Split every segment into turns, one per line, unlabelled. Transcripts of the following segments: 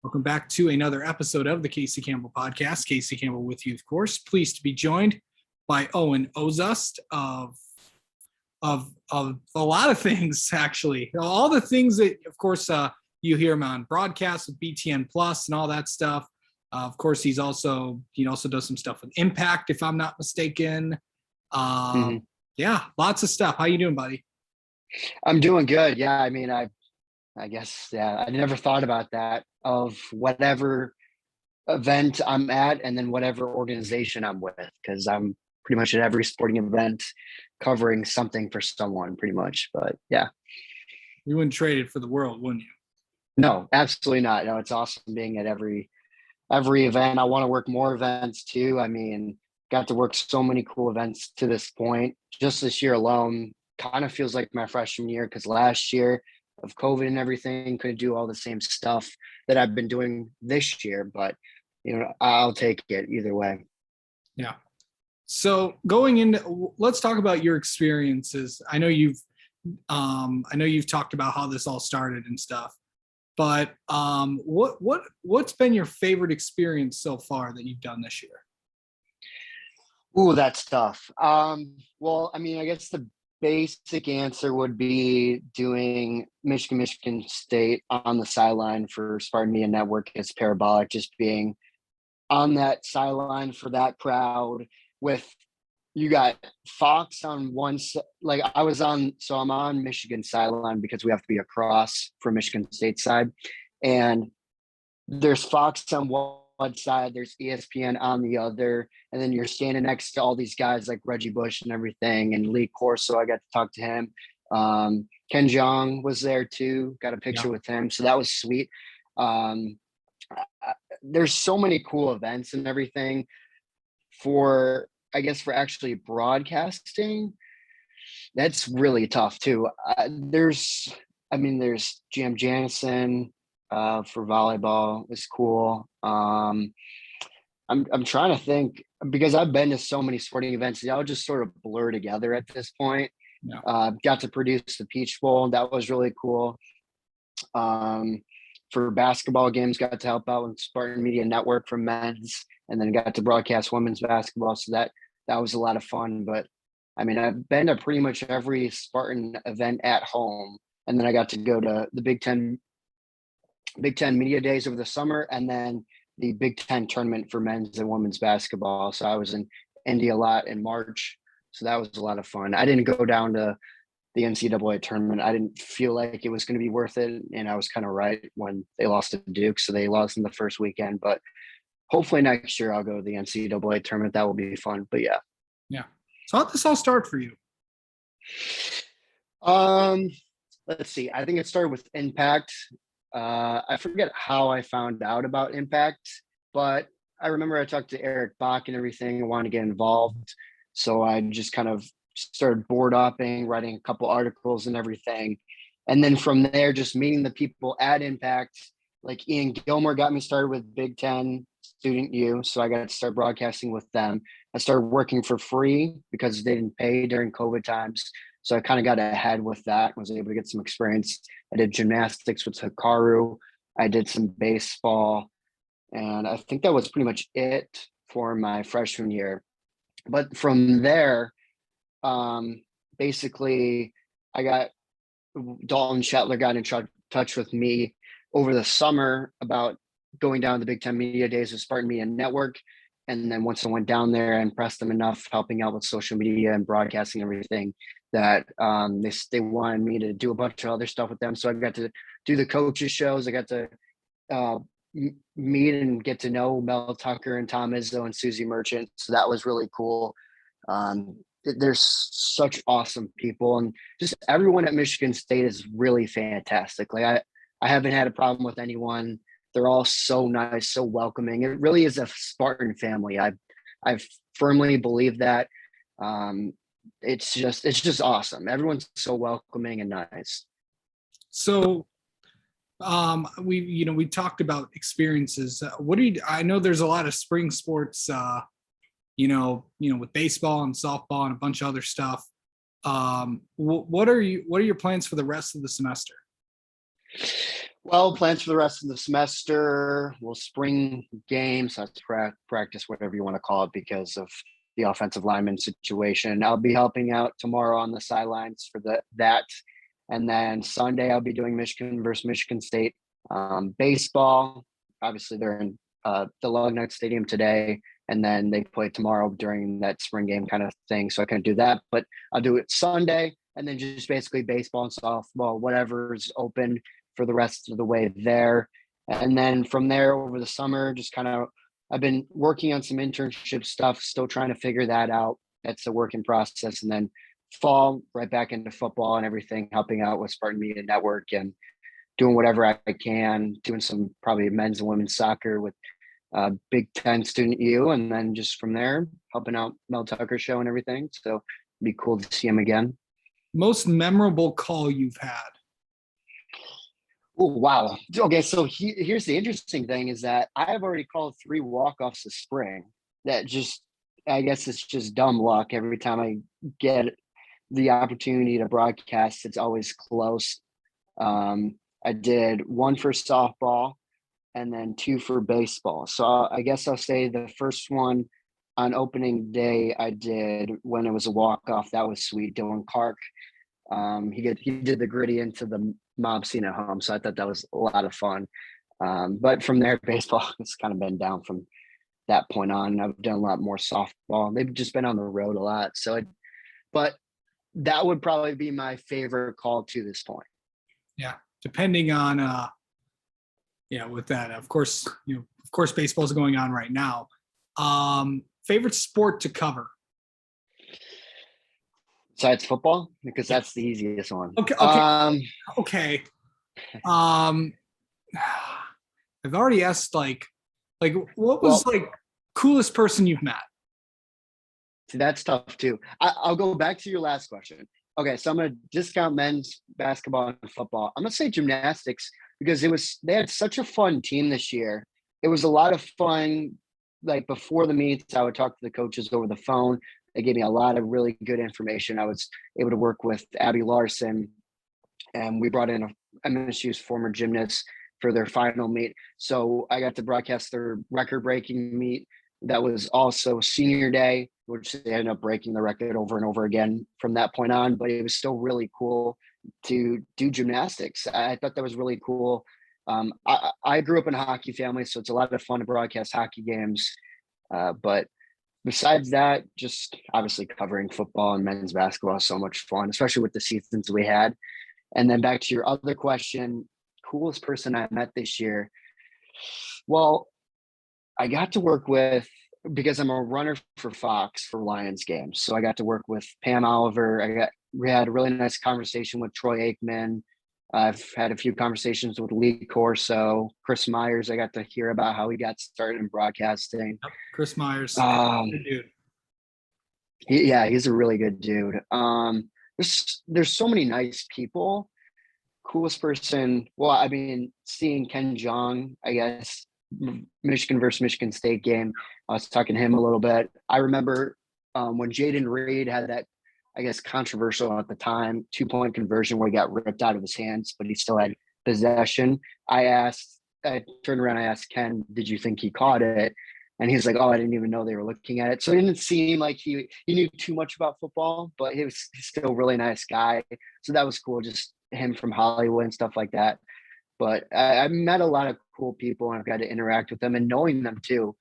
Welcome back to another episode of the Casey Campbell Podcast. Casey Campbell with you, of course. Pleased to be joined by Owen Oszust of a lot of things, actually. All the things that, of course, you hear him on broadcasts with BTN Plus and all that stuff. Of course, he also does some stuff with Impact, if I'm not mistaken. Yeah, lots of stuff. How you doing, buddy?
I'm doing good. Yeah, I mean, I guess, yeah, I never thought about that, of whatever event I'm at and then whatever organization I'm with, because I'm pretty much at every sporting event covering something for someone pretty much. But yeah.
You wouldn't trade it for the world, wouldn't you?
No, absolutely not. No, it's awesome being at every event. I want to work more events too. I mean, got to work so many cool events to this point. Just this year alone kind of feels like my freshman year, because last year of COVID and everything, couldn't do all the same stuff that I've been doing this year, but I'll take it either way.
Yeah. So let's talk about your experiences. I know you've talked about how this all started and stuff, but what's been your favorite experience so far that you've done this year?
Ooh, that's tough. Well, I mean, I guess the basic answer would be doing Michigan State on the sideline for Spartan Media Network. It's parabolic, just being on that sideline for that crowd with, you got Fox on one side. Like I'm on Michigan sideline because we have to be across from Michigan State side. And there's Fox on one side, there's ESPN on the other, and then you're standing next to all these guys like Reggie Bush and everything, and Lee Corso. I got to talk to him. Ken Jeong was there too. Got a picture with him, so that was sweet. There's so many cool events and everything for actually broadcasting. That's really tough too. There's Jam Janison for volleyball is cool. I'm trying to think, because I've been to so many sporting events, they all just sort of blur together at this point. Got to produce the Peach Bowl. That was really cool. For basketball games, got to help out with Spartan Media Network for men's, and then got to broadcast women's basketball. So that was a lot of fun. But I mean, I've been to pretty much every Spartan event at home, and then I got to go to the Big Ten Media Days over the summer, and then the Big Ten tournament for men's and women's basketball. So I was in Indy a lot in March. So that was a lot of fun. I didn't go down to the NCAA tournament. I didn't feel like it was going to be worth it. And I was kind of right when they lost to Duke. So they lost in the first weekend, but hopefully next year I'll go to the NCAA tournament. That will be fun. But yeah.
Yeah. So how'd this all start for you?
Let's see. I think it started with Impact. I forget how I found out about Impact, but I remember I talked to Eric Bach and everything. I wanted to get involved. So I just kind of started board hopping, writing a couple articles and everything. And then from there, just meeting the people at Impact, like Ian Gilmore got me started with Big Ten Student U. So I got to start broadcasting with them. I started working for free because they didn't pay during COVID times. So I kind of got ahead with that, was able to get some experience. I did gymnastics with Hikaru. I did some baseball. And I think that was pretty much it for my freshman year. But from there, basically, I got Dalton Shetler got in touch with me over the summer about going down the Big Ten Media Days with Spartan Media Network. And then once I went down there, I impressed them enough helping out with social media and broadcasting everything that they wanted me to do a bunch of other stuff with them. So I got to do the coaches shows. I got to meet and get to know Mel Tucker and Tom Izzo and Susie Merchant. So that was really cool. There's such awesome people, and just everyone at Michigan State is really fantastic. Like I haven't had a problem with anyone. They're all so nice, so welcoming. It really is a Spartan family. I firmly believe that. It's just awesome. Everyone's so welcoming and nice.
So we talked about experiences. I know there's a lot of spring sports, with baseball and softball and a bunch of other stuff. What are your plans for the rest of the semester?
Well, plans for the rest of the semester. We'll spring games. That's practice, whatever you want to call it, because of the offensive lineman situation. I'll be helping out tomorrow on the sidelines for that, and then Sunday I'll be doing Michigan versus Michigan State baseball. Obviously, they're in the Lugnuts Stadium today, and then they play tomorrow during that spring game kind of thing. So I can't do that, but I'll do it Sunday, and then just basically baseball and softball, whatever's open for the rest of the way there. And then from there over the summer, just kind of, I've been working on some internship stuff, still trying to figure that out. That's a work in process. And then fall right back into football and everything, helping out with Spartan Media Network and doing whatever I can, doing some probably men's and women's soccer with Big Ten Student U. And then just from there, helping out Mel Tucker show and everything. So it'd be cool to see him again.
Most memorable call you've had?
Oh, wow. Okay, so here's the interesting thing is that I have already called 3 walk-offs this spring. That just, I guess it's just dumb luck. Every time I get the opportunity to broadcast, it's always close. I did 1 for softball and then 2 for baseball. So I guess I'll say the first one on opening day I did when it was a walk-off. That was sweet. Dylan Clark. He did the gritty into the mob scene at home, so I thought that was a lot of fun. But from there, baseball has kind of been down from that point on. I've done a lot more softball. They've just been on the road a lot. But that would probably be my favorite call to this point.
Yeah, depending on with that, of course, baseball's going on right now. Favorite sport to cover?
Besides football, because that's the easiest one.
Okay. I've already asked like what was coolest person you've met?
See, that's tough too. I'll go back to your last question. Okay, so I'm gonna discount men's basketball and football. I'm gonna say gymnastics because they had such a fun team this year. It was a lot of fun. Like before the meets, I would talk to the coaches over the phone. They gave me a lot of really good information. I was able to work with Abby Larson, and we brought in a MSU's former gymnast for their final meet. So I got to broadcast their record-breaking meet. That was also senior day, which they ended up breaking the record over and over again from that point on. But it was still really cool to do gymnastics. I thought that was really cool. I grew up in a hockey family, so it's a lot of fun to broadcast hockey games. But besides that, just obviously covering football and men's basketball is so much fun, especially with the seasons we had. And then back to your other question, coolest person I met this year. Well, I got to work with, because I'm a runner for Fox for Lions games. So I got to work with Pam Oliver. We had a really nice conversation with Troy Aikman. I've had a few conversations with Lee Corso, Chris Myers. I got to hear about how he got started in broadcasting.
Yep, Chris Myers, good dude.
He's a really good dude. There's so many nice people. Coolest person. Well, I mean, seeing Ken Jong, I guess, Michigan versus Michigan State game. I was talking to him a little bit. I remember when Jaden Reed had that, I guess, controversial at the time 2-point conversion where he got ripped out of his hands, but he still had possession. I turned around, I asked Ken, did you think he caught it? And he's like, oh, I didn't even know they were looking at it. So it didn't seem like he knew too much about football, but he's still a really nice guy. So that was cool, just him from Hollywood and stuff like that. But I met a lot of cool people and I've got to interact with them and knowing them too.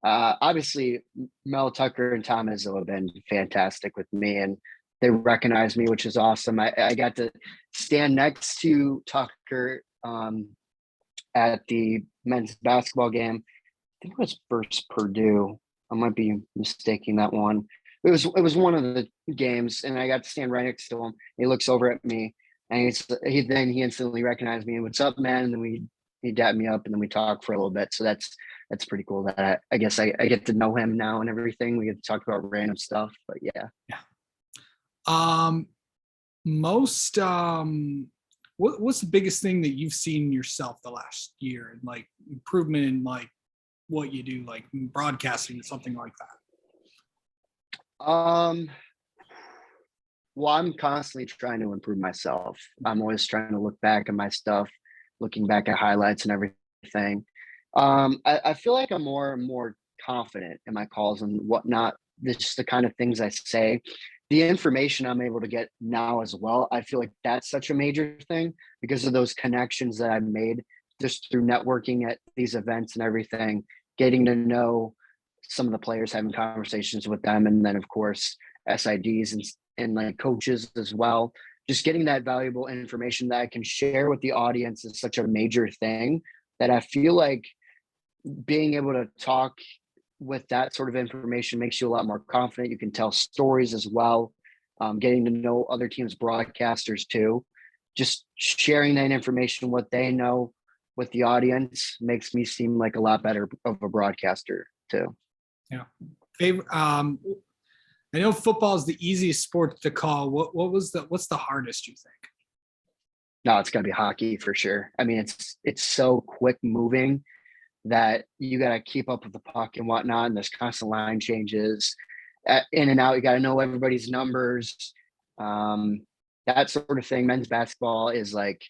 Obviously, Mel Tucker and Tom Izzo have been fantastic with me and they recognize me, which is awesome. I got to stand next to Tucker at the men's basketball game. I think it was versus Purdue. I might be mistaking that one. It was one of the games, and I got to stand right next to him. He looks over at me, and he instantly recognized me. What's up, man? And then he dapped me up, and then we talked for a little bit. So that's pretty cool. That I guess I get to know him now and everything. We get to talk about random stuff. But yeah.
What's the biggest thing that you've seen yourself the last year and like improvement in like what you do, like broadcasting or something like that?
Well, I'm constantly trying to improve myself. I'm always trying to look back at my stuff, looking back at highlights and everything. I feel like I'm more and more confident in my calls and whatnot. Just the kind of things I say, the information I'm able to get now as well. I feel like that's such a major thing because of those connections that I've made just through networking at these events and everything, getting to know some of the players, having conversations with them, and then of course SIDs and like coaches as well. Just getting that valuable information that I can share with the audience is such a major thing that I feel like being able to talk with that sort of information makes you a lot more confident. You can tell stories as well, getting to know other teams' broadcasters too. Just sharing that information, what they know with the audience, makes me seem like a lot better of a broadcaster too.
Yeah. Favorite, I know football is the easiest sport to call. What's the hardest, you think?
No, it's gonna be hockey for sure. I mean, it's so quick moving that you got to keep up with the puck and whatnot. And there's constant line changes in and out. You got to know everybody's numbers, that sort of thing. Men's basketball is like,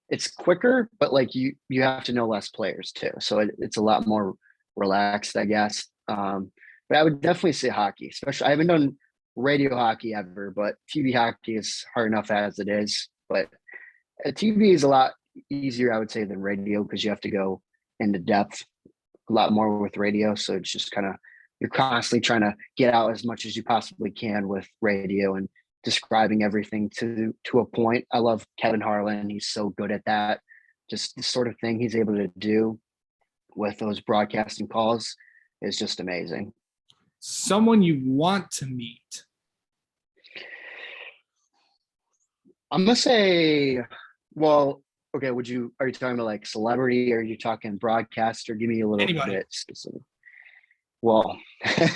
it's quicker, but like you have to know less players too. So it's a lot more relaxed, I guess. But I would definitely say hockey, especially I haven't done radio hockey ever, but TV hockey is hard enough as it is. But TV is a lot easier, I would say, than radio because you have to go into depth a lot more with radio. So it's just kind of, you're constantly trying to get out as much as you possibly can with radio and describing everything to a point. I love Kevin Harlan. He's so good at that. Just the sort of thing he's able to do with those broadcasting calls is just amazing.
Someone you want to meet?
I'm gonna say, well, okay, are you talking about like celebrity or are you talking broadcaster? Give me a little
Anybody.
bit specific. Well, okay,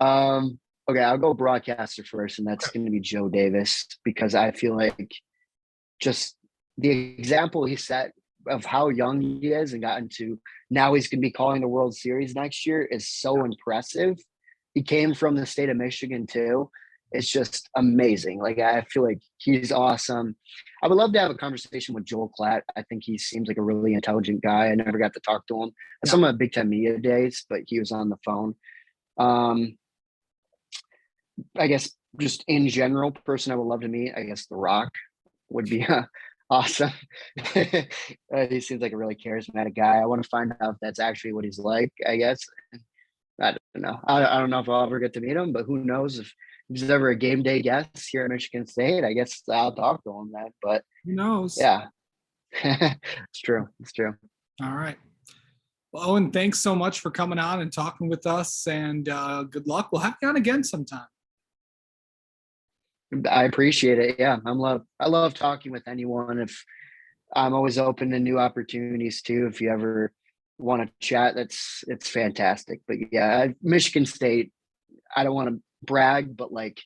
I'll go broadcaster first, and that's going to be Joe Davis because I feel like just the example he set of how young he is and gotten to now he's going to be calling the World Series next year is so impressive. He came from the state of Michigan too. It's just amazing. Like, I feel like he's awesome. I would love to have a conversation with Joel Klatt. I think he seems like a really intelligent guy. I never got to talk to him.
Yeah.
Some of the Big Ten media days, but he was on the phone. I guess just in general, person I would love to meet, I guess The Rock would be awesome. He seems like a really charismatic guy. I want to find out if that's actually what he's like, I guess. I don't know. I don't know if I'll ever get to meet him, but who knows if he's ever a game day guest here at Michigan State. I guess I'll talk to him then. But
Who knows?
yeah, it's true. It's true.
All right. Well, Owen, thanks so much for coming on and talking with us, and good luck. We'll have you on again sometime.
I appreciate it. Yeah, I love talking with anyone. If I'm always open to new opportunities too. If you ever want to chat, it's fantastic. But yeah, Michigan State, I don't want to brag, but like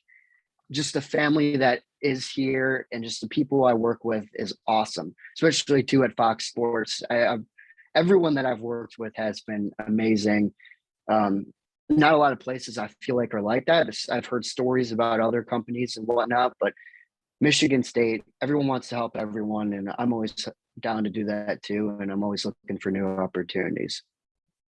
just the family that is here and just the people I work with is awesome, especially too at Fox Sports. Everyone that I've worked with has been amazing. Not a lot of places I feel like are like that. I've heard stories about other companies and whatnot, but Michigan State, everyone wants to help everyone, and I'm always down to do that too. And I'm always looking for new opportunities.